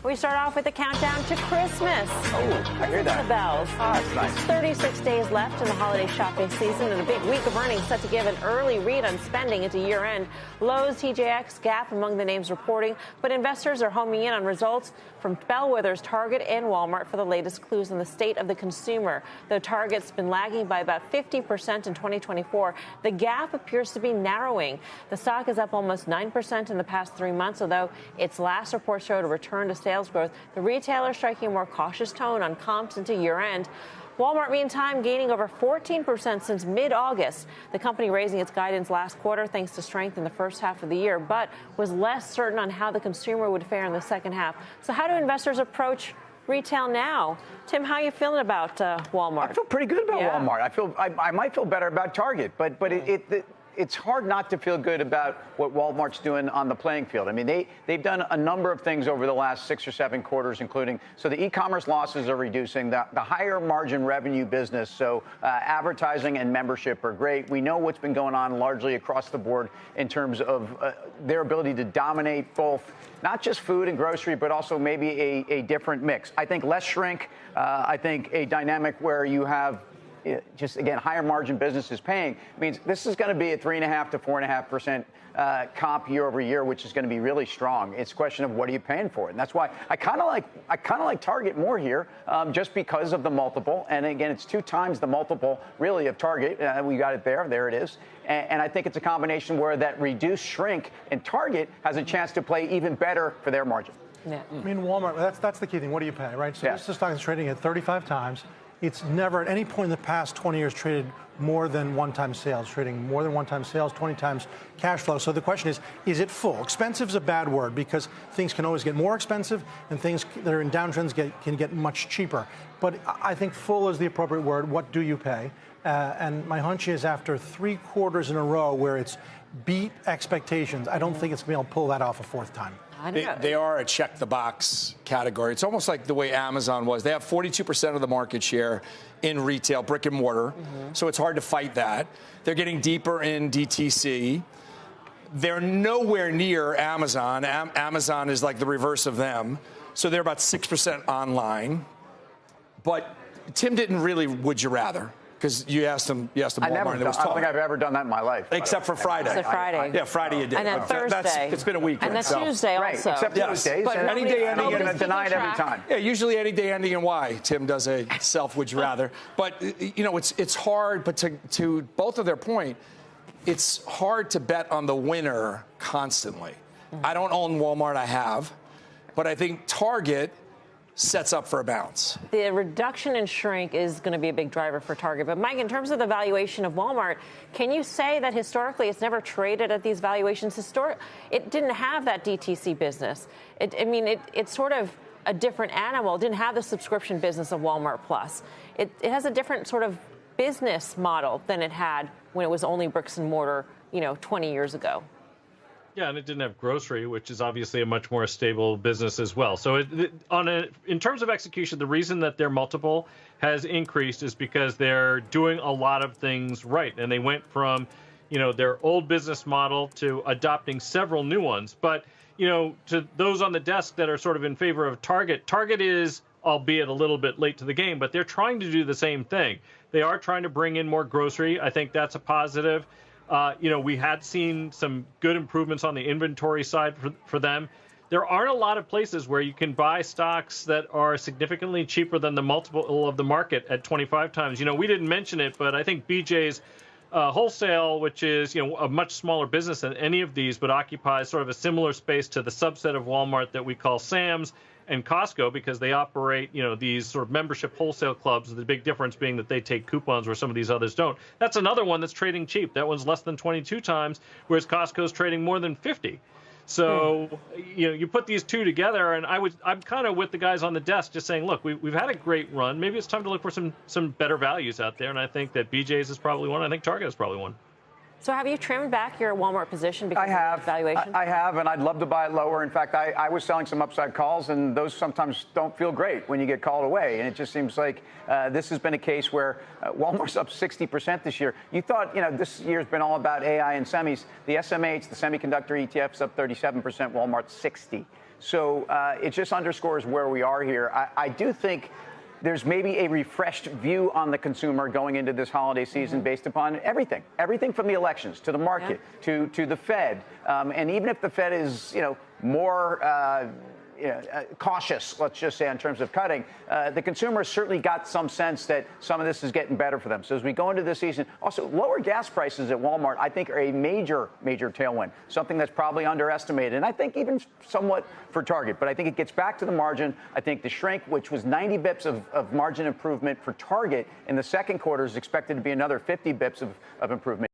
We start off with a countdown to Christmas. Oh, I hear that. The bells. That's nice. 36 days left in the holiday shopping season and a big week of earnings set to give an early read on spending into year-end. Lowe's, TJX, Gap among the names reporting, but investors are homing in on results from bellwethers Target and Walmart for the latest clues on the state of the consumer. Though Target's been lagging by about 50% in 2024, the gap appears to be narrowing. The stock is up almost 9% in the past 3 months, although its last report showed a return to sales growth. The retailer striking a more cautious tone on comps into year-end. Walmart, meantime, gaining over 14% since mid-August. The company raising its guidance last quarter thanks to strength in the first half of the year, but was less certain on how the consumer would fare in the second half. So how do investors approach retail now? Tim, how are you feeling about Walmart? I feel pretty good about Walmart. I might feel better about Target, but it's hard not to feel good about what Walmart's doing on the playing field. I mean, they've done a number of things over the last 6 or 7 quarters, including, so the e-commerce losses are reducing, the higher margin revenue business, so advertising and membership are great. We know what's been going on largely across the board in terms of their ability to dominate both, not just food and grocery, but also maybe a different mix. I think less shrink. I think a dynamic where you have just, again, higher margin businesses paying means this is going to be a 3.5% to 4.5% comp year over year, which is going to be really strong. It's a question of what are you paying for it, and that's why I kind of like Target more here, just because of the multiple. And again, it's 2 times the multiple really of Target. We got it there. There it is. And I think it's a combination where that reduced shrink in Target has a chance to play even better for their margin. Yeah. I mean, Walmart. That's the key thing. What do you pay, right? So this stock is trading at 35 times. It's never at any point in the past 20 years traded more than one-time sales, trading more than one-time sales, 20 times cash flow. So the question is it full? Expensive is a bad word because things can always get more expensive and things that are in downtrends can get much cheaper. But I think full is the appropriate word. What do you pay? And my hunch is after 3 quarters in a row where it's beat expectations, I don't think it's going to be able to pull that off a 4th time. They are a check-the-box category. It's almost like the way Amazon was. They have 42% of the market share in retail, brick and mortar, so it's hard to fight that. They're getting deeper in DTC. They're nowhere near Amazon. Amazon is like the reverse of them, so they're about 6% online. But Tim didn't really would you rather. Because you asked him Walmart. I don't think I've ever done that in my life. Except for Friday. Except Friday. Yeah, Friday you did. And then Thursday. It's been a weekend. And then Tuesday also. Right, except Tuesdays. But any day ending in denied every time. Yeah, usually any day ending in Y. Tim does a self would you rather. But, you know, it's hard, but to both of their point, it's hard to bet on the winner constantly. I don't own Walmart, I have. But I think Target sets up for a bounce. The reduction in shrink is going to be a big driver for Target. But, Mike, in terms of the valuation of Walmart, can you say that historically it's never traded at these valuations? It didn't have that DTC business. It's sort of a different animal. It didn't have the subscription business of Walmart Plus. It has a different sort of business model than it had when it was only bricks and mortar, 20 years ago. Yeah, and it didn't have grocery, which is obviously a much more stable business as well. So in terms of execution, the reason that their multiple has increased is because they're doing a lot of things right. And they went from, their old business model to adopting several new ones. But, to those on the desk that are sort of in favor of Target is, albeit a little bit late to the game, but they're trying to do the same thing. They are trying to bring in more grocery. I think that's a positive. We had seen some good improvements on the inventory side for them. There aren't a lot of places where you can buy stocks that are significantly cheaper than the multiple of the market at 25 times. We didn't mention it, but I think BJ's wholesale, which is, a much smaller business than any of these, but occupies sort of a similar space to the subset of Walmart that we call Sam's and Costco, because they operate, these sort of membership wholesale clubs, the big difference being that they take coupons where some of these others don't. That's another one that's trading cheap. That one's less than 22 times, whereas Costco's trading more than 50. So, you put these two together, and I'm kind of with the guys on the desk just saying, look, we've had a great run. Maybe it's time to look for some better values out there, and I think that BJ's is probably one. I think Target is probably one. So have you trimmed back your Walmart position because of the valuation? I have, and I'd love to buy it lower. In fact, I was selling some upside calls, and those sometimes don't feel great when you get called away. And it just seems like this has been a case where Walmart's up 60% this year. You thought, this year's been all about AI and semis. The SMH, the semiconductor ETF's up 37%, Walmart's 60%. So it just underscores where we are here. I do think there's maybe a refreshed view on the consumer going into this holiday season based upon everything from the elections to the market to the Fed. And even if the Fed is, more cautious, let's just say, in terms of cutting, the consumer certainly got some sense that some of this is getting better for them. So as we go into this season, also lower gas prices at Walmart, I think, are a major tailwind, something that's probably underestimated, and I think even somewhat for Target. But I think it gets back to the margin. I think the shrink, which was 90 bips of margin improvement for Target in the second quarter, is expected to be another 50 bips of improvement.